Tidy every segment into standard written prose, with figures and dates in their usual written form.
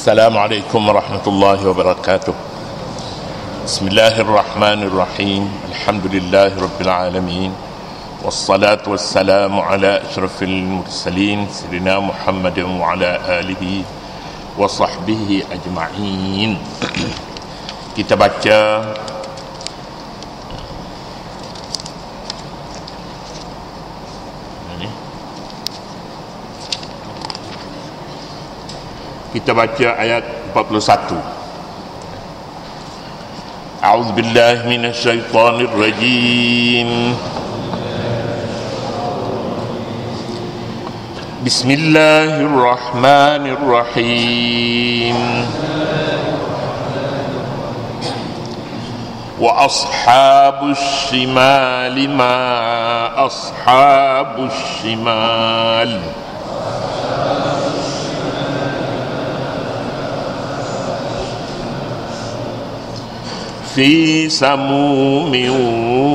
Assalamualaikum warahmatullahi wabarakatuh. Bismillahirrahmanirrahim. Alhamdulillahi rabbil alamin. Wassalatu wassalamu ala asyrafil mursalin sayyidina Muhammadin wa ala alihi wa sahbihi ajma'in. Kita baca ayat 41. A'udzu billahi minasy syaithanir rajim. Bismillahirrahmanirrahim. Wa ashabus shimali ma ashabus shimal. في سموم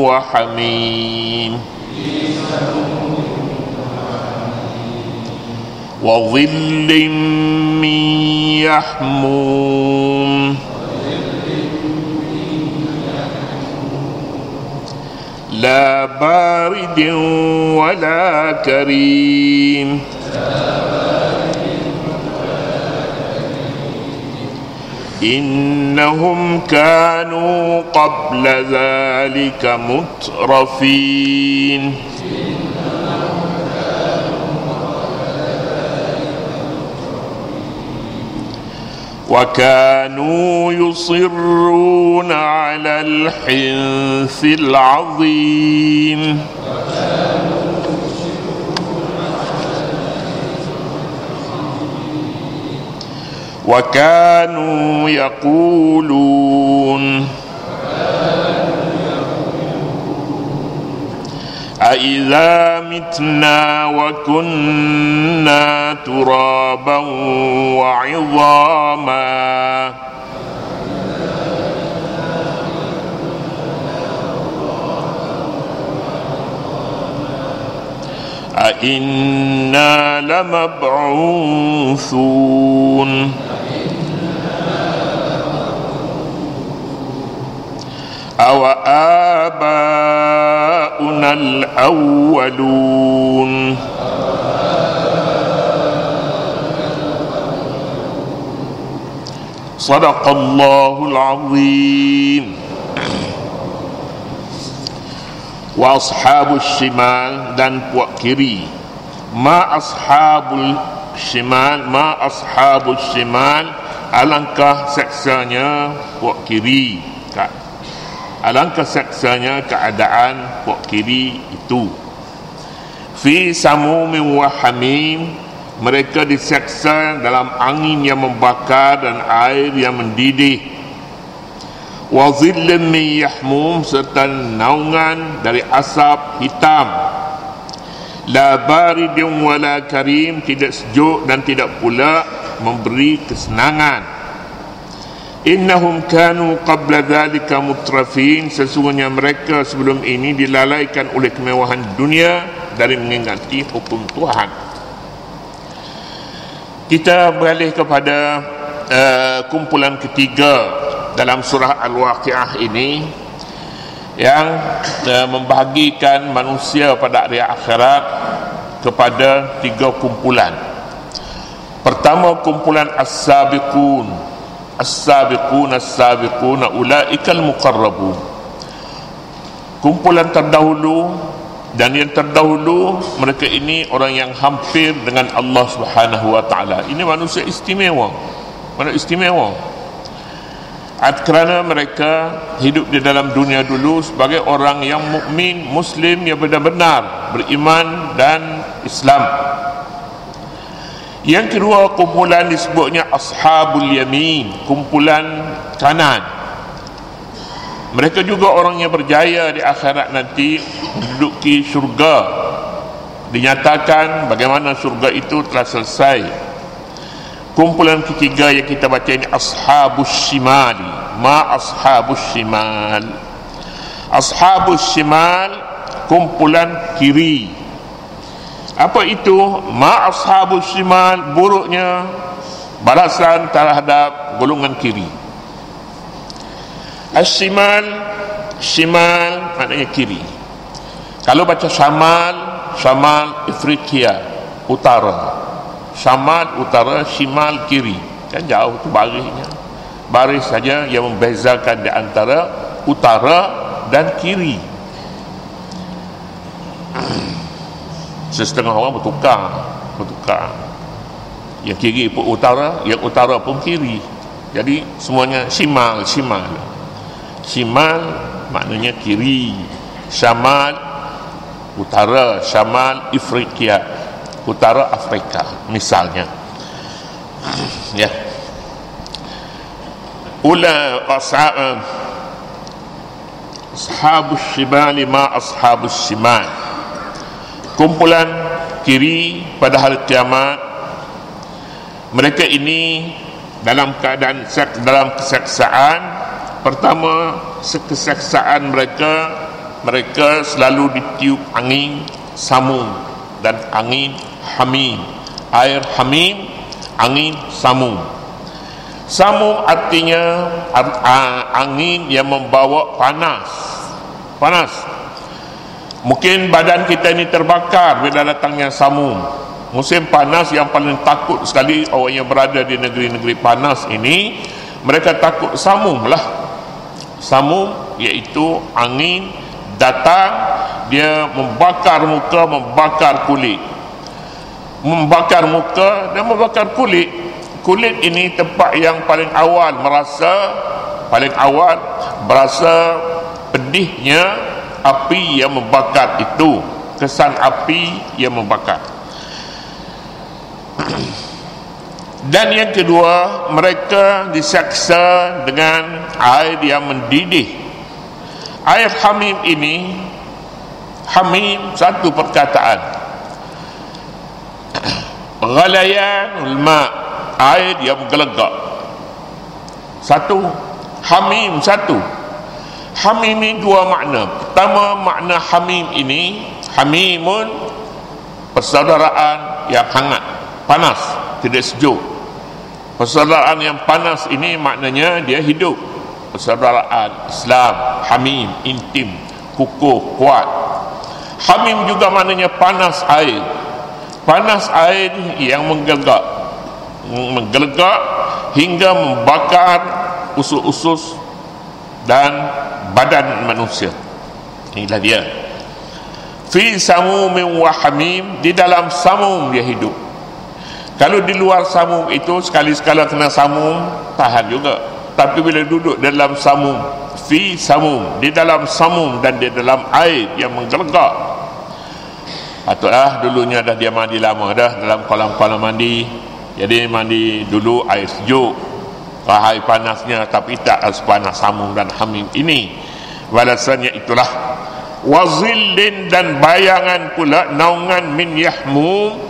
وحميم وظل من يحموم لا بارد ولا كريم إنهم كانوا قبل ذلك مترفين وكانوا يصرون على الحنث العظيم وكانوا يقولون أإذا متنا وكنا ترابا وعظاما أإنا لمبعوثون أو آباؤنا الأولون صدق الله العظيم. Wa ashabus shimal, dan puak kiri. Ma ashabul shimal, ma ashabus shimal, alangkah seksanya puak kiri. Alangkah seksanya keadaan puak kiri itu. Fi samumin wa hamim, mereka diseksa dalam angin yang membakar dan air yang mendidih. Wa zillim min yahmum, serta naungan dari asap hitam. La baridun wala karim, tidak sejuk dan tidak pula memberi kesenangan. Innahum kanu qabla dhalika mutrafin, sesungguhnya mereka sebelum ini dilalaikan oleh kemewahan dunia dari mengingati hukum Tuhan. Kita beralih kepada kumpulan ketiga dalam surah Al-Waqi'ah ini, yang membahagikan manusia pada hari akhirat kepada tiga kumpulan. Pertama, kumpulan as-sabiqun. As-sabiqun ulaikal muqarrabun. Kumpulan terdahulu, dan yang terdahulu mereka ini orang yang hampir dengan Allah Subhanahu wa taala. Ini manusia istimewa. Manusia istimewa. Kerana mereka hidup di dalam dunia dulu sebagai orang yang mukmin, muslim, yang benar-benar beriman dan Islam. Yang kedua, kumpulan disebutnya ashabul yamin, kumpulan kanan. Mereka juga orang yang berjaya di akhirat nanti, menduduki syurga. Dinyatakan bagaimana syurga itu telah selesai. Kumpulan ketiga yang kita baca ini ashabus shimali. Ma ashabus shimal. Ashabus shimal, kumpulan kiri. Apa itu? Ma ashabus shimal, buruknya balasan terhadap golongan kiri. As-shimal, shimal maknanya kiri. Kalau baca shamal, shamal Afrika utara, shamal utara, shimal kiri, kan jauh tu barisnya. Baris saja yang membezakan di antara utara dan kiri. Setengah orang bertukar. Yang kiri pun utara, yang utara pun kiri. Jadi semuanya shimal. Shimal maknanya kiri, shamal utara, shamal Afrika utara Afrika misalnya. Ya. Ashabus shimali ma ashabus shimal. Kumpulan kiri pada hari kiamat, mereka ini dalam keadaan dalam kesaksaan. Pertama, kesaksaan mereka selalu ditiup angin samum dan angin hamim. Air hamim, angin samum. Samum artinya angin yang membawa panas. Mungkin badan kita ini terbakar bila datangnya samum. Musim panas yang paling takut sekali orang yang berada di negeri-negeri panas ini, mereka takut samum lah. Samum iaitu angin datang, dia membakar muka, membakar kulit. Membakar muka dan membakar kulit. Kulit ini tempat yang paling awal berasa pedihnya api yang membakar itu, kesan api yang membakar. Dan yang kedua, mereka disiksa dengan air yang mendidih. Air hamim ini, hamim satu perkataan, ghalayanul ma', air yang menggelegak. Satu, hamim satu. Hamim ini dua makna. Pertama, makna hamim ini, hamimun, persaudaraan yang hangat, panas, tidak sejuk. Persaudaraan yang panas ini maknanya dia hidup. Persaudaraan Islam, hamim, intim, kukuh, kuat. Hamim juga maknanya panas air. Panas air yang menggelegak hingga membakar usus-usus dan badan manusia. Inilah dia. Fi samumin wa hamim, di dalam samum dia hidup. Kalau di luar samum itu sekali-sekala kena samum tahan juga. Tapi bila duduk dalam samum, fi samum, di dalam samum dan di dalam air yang menggelegak. Patutlah dulunya dah dia mandi lama dah dalam kolam-kolam mandi. Jadi mandi dulu air sejuk, air panasnya, tapi tak sepanas samum dan hamim ini. Balasannya itulah wazillin, dan bayangan pula, naungan min yahmum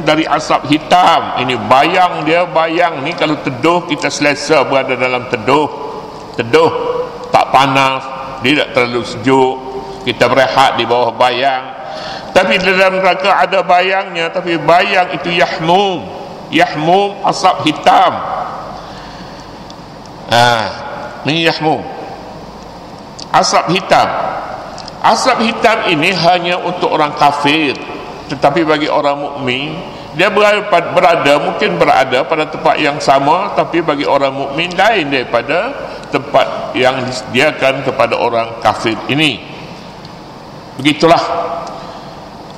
dari asap hitam. Ini bayang dia, bayang ni kalau teduh, kita selesa berada dalam teduh tak panas, dia tak terlalu sejuk, kita berehat di bawah bayang. Tapi dalam neraka ada bayangnya, tapi bayang itu yahmum, asap hitam. Ini yahmum, asap hitam. Asap hitam ini hanya untuk orang kafir, tetapi bagi orang mukmin, dia mungkin berada pada tempat yang sama, tapi bagi orang mukmin lain daripada tempat yang disediakan kepada orang kafir ini. Begitulah.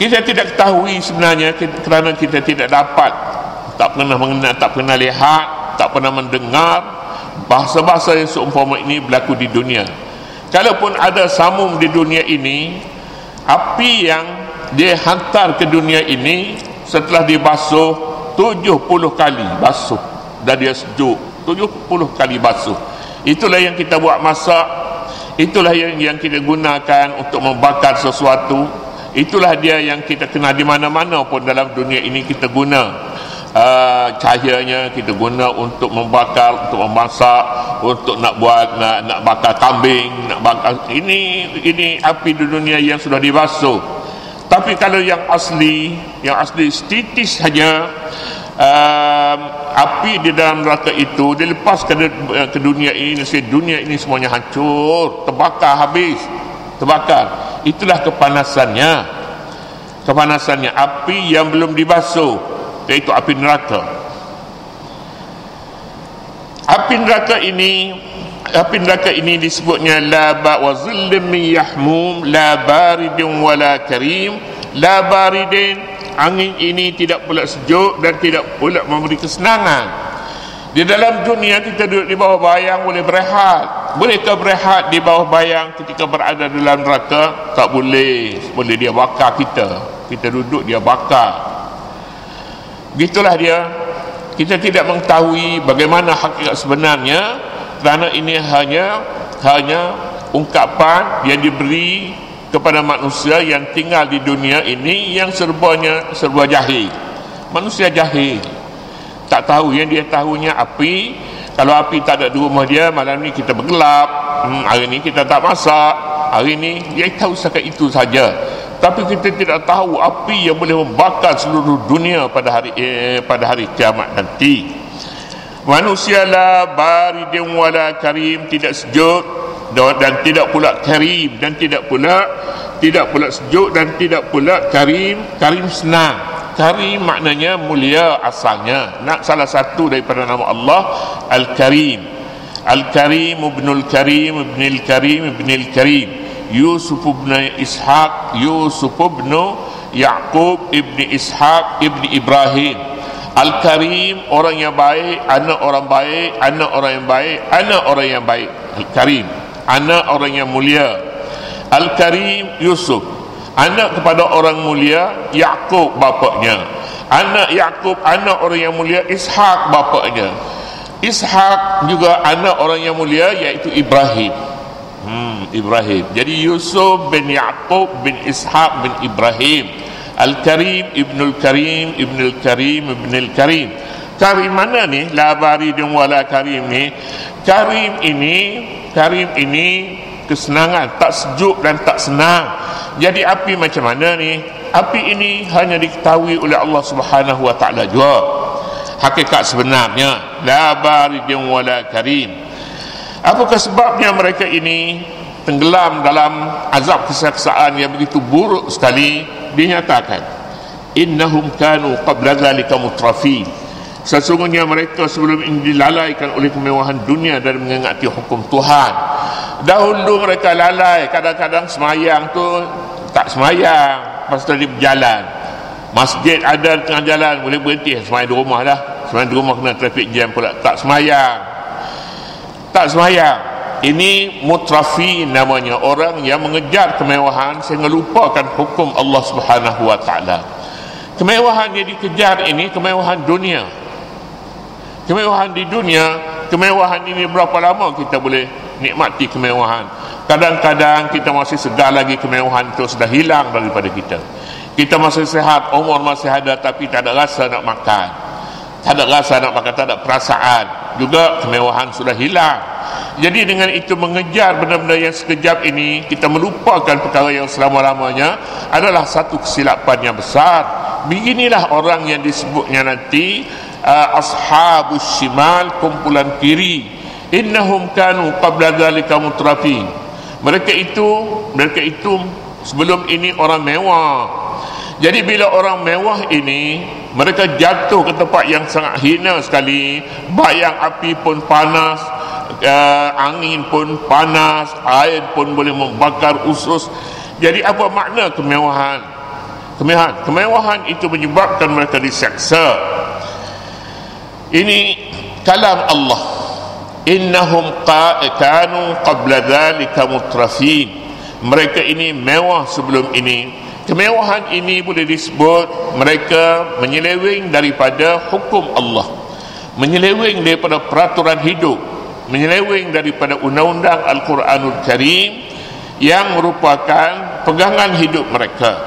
Kita tidak ketahui sebenarnya, kerana kita tidak dapat, tak pernah mengenal, tak pernah lihat, tak pernah mendengar bahasa-bahasa yang seumpama ini berlaku di dunia. Kalaupun ada samum di dunia ini, api yang dia hantar ke dunia ini setelah dibasuh 70 kali basuh dan dia sejuk, 70 kali basuh. Itulah yang kita buat masak, itulah yang kita gunakan untuk membakar sesuatu. Itulah dia yang kita kenal di mana-mana pun dalam dunia ini. Kita guna cahayanya, kita guna untuk membakar, untuk memasak, untuk nak buat nak bakar kambing, nak bakar ini api di dunia yang sudah dibasuh. Tapi kalau yang asli setitis saja, api di dalam neraka itu dilepas ke dunia ini, dunia ini semuanya hancur, terbakar habis, terbakar. Itulah kepanasannya api yang belum dibasuh, iaitu api neraka. Api neraka ini disebutnya la wa zillim min yahmum la baridin wala karim. La baridin, angin ini tidak pula sejuk dan tidak pula memberi kesenangan. Di dalam dunia kita duduk di bawah bayang boleh berehat. Bolehkah berehat di bawah bayang ketika berada dalam neraka? Tak boleh. Boleh dia bakar kita. Kita duduk dia bakar. Begitulah dia. Kita tidak mengetahui bagaimana hakikat sebenarnya, kerana ini hanya ungkapan yang diberi kepada manusia yang tinggal di dunia ini yang serba jahil. Manusia jahil, tak tahu. Yang dia tahunya api. Kalau api tak ada di rumah dia, malam ni kita bergelap, hari ni kita tak masak, hari ni dia tahu setakat itu saja. Tapi kita tidak tahu api yang boleh membakar seluruh dunia pada hari kiamat nanti. Manusia la baridin wala karim, tidak sejuk dan tidak pula karim, dan tidak pula sejuk dan tidak pula karim. Karim senang. Karim maknanya mulia asalnya. Salah satu daripada nama Allah Al-Karim. Al-Karim ibnul Karim ibnil Karim ibnil Karim. Yusuf ibn Ishaq, Yusuf ibn Yaqub ibn Ishaq ibn Ibrahim. Al-Karim, orang yang baik, anak orang baik, anak orang yang baik, anak orang yang baik. Al-Karim, anak orang yang mulia. Al-Karim Yusuf, anak kepada orang mulia. Yaqub bapaknya. Anak Yaqub, anak orang yang mulia. Ishaq bapaknya. Ishaq juga anak orang yang mulia, iaitu Ibrahim. Ibrahim. Jadi Yusuf bin Yaqub bin Ishaq bin Ibrahim. Al-Karim ibnul Karim ibnul Karim ibnul Karim. Karim mana ni? La baridun wala karim ni. Karim ini kesenangan, tak sejuk dan tak senang. Jadi api macam mana ni? Api ini hanya diketahui oleh Allah Subhanahu wa taala jua. Hakikat sebenarnya la baridun wala karim. Apakah sebabnya mereka ini tenggelam dalam azab keseksaan yang begitu buruk sekali? Dinyatakan, innahum kanu qabla dhalika mutrafin. Sesungguhnya mereka sebelum ini dilalaikan oleh kemewahan dunia dan mengingati hukum Tuhan. Dahulu mereka lalai, kadang-kadang semayang tu tak semayang, pasal dia berjalan. Masjid ada di tengah jalan, boleh berhenti, semayang di rumah lah. Semayang di rumah kena traffic jam pula, tak semayang. Ini mutrafin namanya, orang yang mengejar kemewahan sehingga lupakan hukum Allah Subhanahu wa taala. Kemewahan yang dikejar ini kemewahan dunia. Kemewahan di dunia, kemewahan ini berapa lama kita boleh nikmati kemewahan? Kadang-kadang kita masih segar lagi, kemewahan itu sudah hilang daripada kita. Kita masih sehat, umur masih ada, tapi tak ada rasa nak makan. Tak ada rasa nak makan, tak ada perasaan. Juga kemewahan sudah hilang. Jadi dengan itu mengejar benda-benda yang sekejap ini, kita melupakan perkara yang selama-lamanya, adalah satu kesilapan yang besar. Beginilah orang yang disebutnya nanti ashabus shimal, kumpulan kiri. Innahum kanu qabla dhalika mutrafin. Mereka itu sebelum ini orang mewah. Jadi bila orang mewah ini, mereka jatuh ke tempat yang sangat hina sekali. Bayang api pun panas, angin pun panas, air pun boleh membakar usus. Jadi apa makna kemewahan? Kemewahan itu menyebabkan mereka diseksa. Ini kalam Allah. Innahum kanu qabla dhalika mutrafin. Mereka ini mewah sebelum ini. Kemewahan ini boleh disebut mereka menyeleweng daripada hukum Allah, menyeleweng daripada peraturan hidup, menyeleweng daripada undang-undang Al-Quranul Karim yang merupakan pegangan hidup mereka.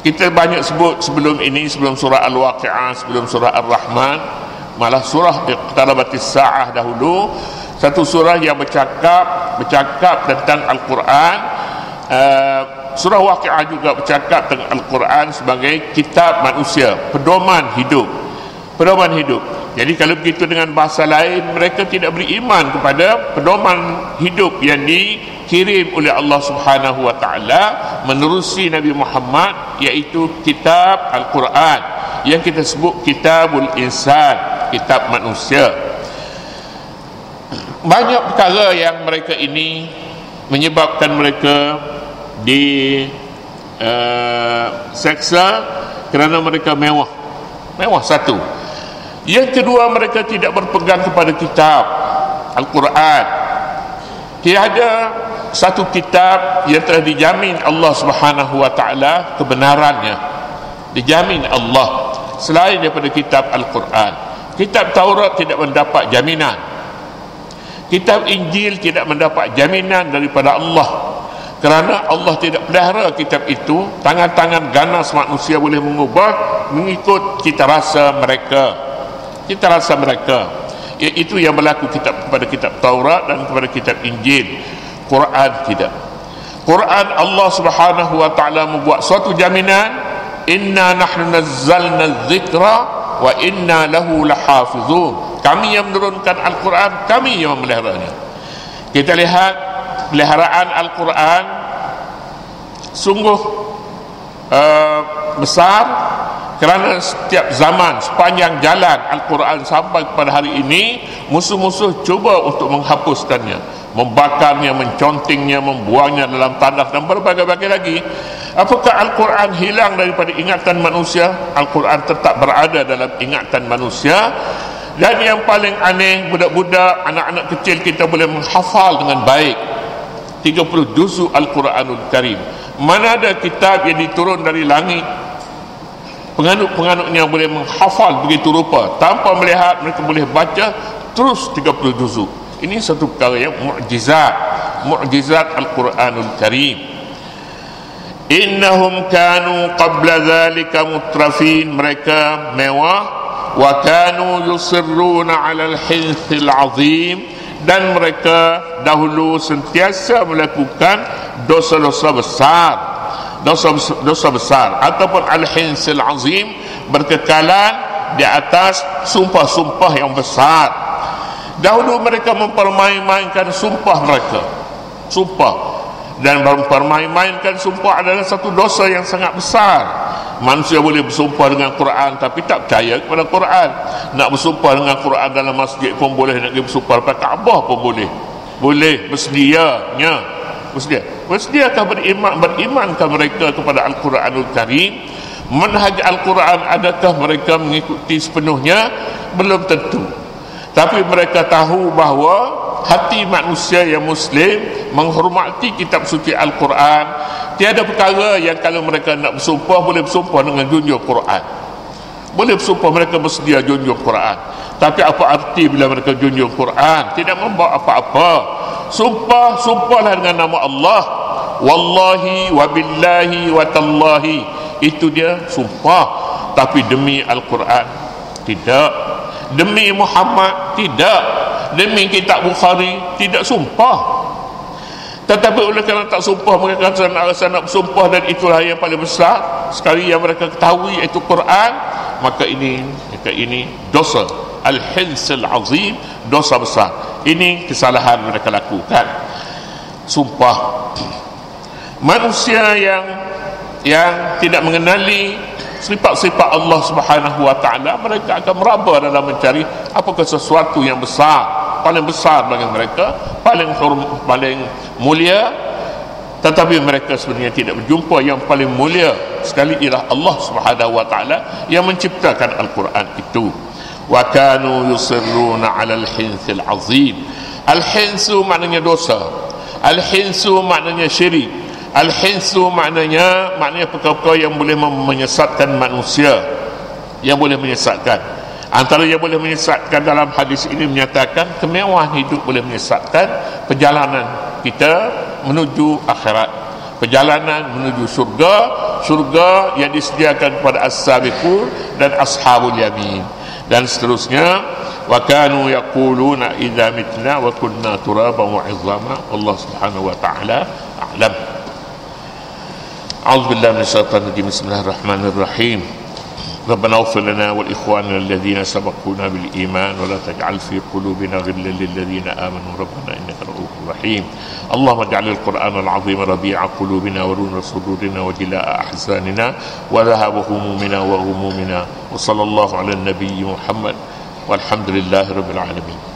Kita banyak sebut sebelum ini, sebelum surah Al-Waqi'ah, sebelum surah Ar-Rahman, malah surah Iqtarabatis Sa'ah dahulu, satu surah yang bercakap tentang Al-Quran. Surah Waqi'ah juga bercakap tentang Al-Quran sebagai kitab manusia, pedoman hidup. pedoman hidup. Jadi kalau begitu dengan bahasa lain, mereka tidak beriman kepada pedoman hidup yang dikirim oleh Allah Subhanahu wa taala menerusi Nabi Muhammad, iaitu kitab Al-Quran yang kita sebut Kitabul Insan, kitab manusia. Banyak perkara yang mereka ini menyebabkan mereka seksa kerana mereka mewah. Satu. Yang kedua, mereka tidak berpegang kepada kitab Al-Quran. Tiada satu kitab yang telah dijamin Allah Subhanahu wa taala kebenarannya, dijamin Allah, selain daripada kitab Al-Quran. Kitab Taurat tidak mendapat jaminan, kitab Injil tidak mendapat jaminan daripada Allah, kerana Allah tidak pelihara kitab itu. Tangan-tangan ganas manusia boleh mengubah mengikut cita rasa mereka. Itu yang berlaku kepada kitab Taurat dan kepada kitab Injil. Quran tidak. Quran, Allah Subhanahu wa taala membuat suatu jaminan, inna nahnu nazzalna dzikra wa inna lahu lahafizun. Kami yang menurunkan Al-Quran, kami yang memeliharanya. Kita lihat peliharaan Al-Quran sungguh besar, kerana setiap zaman, sepanjang jalan Al-Quran sampai kepada hari ini, musuh-musuh cuba untuk menghapuskannya, membakarnya, mencontingnya, membuangnya dalam tanah dan berbagai-bagai lagi. Apakah Al-Quran hilang daripada ingatan manusia? Al-Quran tetap berada dalam ingatan manusia. Dan yang paling aneh, budak-budak, anak-anak kecil kita boleh menghafal dengan baik 30 juzuk Al-Quranul Karim. Mana ada kitab yang diturun dari langit, penganut-penganutnya boleh menghafal begitu rupa, tanpa melihat mereka boleh baca terus 30 juzuk. Ini satu perkara yang mukjizat Al-Quranul Karim. Innahum kanu qabla dhalika mutrafin, mereka mewah, wa kanu yusirruna 'alal hinthil 'azim, dan mereka dahulu sentiasa melakukan dosa-dosa besar ataupun al-hinsil azim, berkekalan di atas sumpah-sumpah yang besar. Dahulu mereka mempermain-mainkan sumpah mereka. Dan mempermain-mainkan sumpah adalah satu dosa yang sangat besar. Manusia boleh bersumpah dengan Quran tapi tak percaya kepada Quran. Nak bersumpah dengan Quran dalam masjid pun boleh, nak bersumpah pada Kaabah pun boleh. Bersediakah berimankah mereka kepada Al-Quranul Karim? Manhaj Al-Quran, adakah mereka mengikuti sepenuhnya? Belum tentu. Tapi mereka tahu bahawa hati manusia yang Muslim menghormati kitab suci Al-Quran. Tiada perkara yang kalau mereka nak bersumpah, boleh bersumpah dengan junjung Quran. Boleh bersumpah mereka bersedia junjung Quran. Tapi apa arti bila mereka junjung Quran? Tidak membawa apa-apa. Sumpahlah dengan nama Allah. Wallahi wa billahi wa tallahi. Itu dia sumpah. Tapi demi Al-Quran tidak. Demi Muhammad tidak. Demi kitab Bukhari tidak sumpah. Tetapi oleh kerana tak sumpah, mereka rasa nak bersumpah, dan itulah yang paling besar sekali yang mereka ketahui, iaitu Quran. Maka ini dosa al-hinsil azim, dosa besar. Ini kesalahan mereka lakukan, sumpah. Manusia yang tidak mengenali sifat-sifat Allah Subhanahu wa taala, mereka akan meraba dalam mencari apakah sesuatu yang besar, paling besar bagi mereka, paling mulia. Tetapi mereka sebenarnya tidak berjumpa yang paling mulia sekali, ialah Allah Subhanahu wa taala yang menciptakan Al-Quran itu. Wa kanu yusirruna 'alal hinsil azim. Al-hinsu maknanya dosa, al-hinsu maknanya syirik, al-hinsu maknanya perkara-perkara yang boleh menyesatkan manusia, yang boleh menyesatkan. Antara yang boleh menyesatkan dalam hadis ini menyatakan kemewahan hidup boleh menyesatkan perjalanan kita menuju akhirat, perjalanan menuju syurga yang disediakan kepada as-sabiqun dan ashabul yamin, dan seterusnya. Wa kanu yaquluna idza mitna wa kunna turaban wa 'idhama. Allah Subhanahu wa taala a'lam. A'udzu billahi minasyaitonir rajim. Bismillahirrahmanirrahim. ربنا اغفر لنا ولإخواننا الذين سبقونا بالإيمان ولا تجعل في قلوبنا غلا للذين آمنوا ربنا إنك رؤوف رحيم. اللهم اجعل القرآن العظيم ربيع قلوبنا ونور صدورنا وجلاء أحزاننا وذهاب همومنا وغمومنا. وصلى الله على النبي محمد والحمد لله رب العالمين.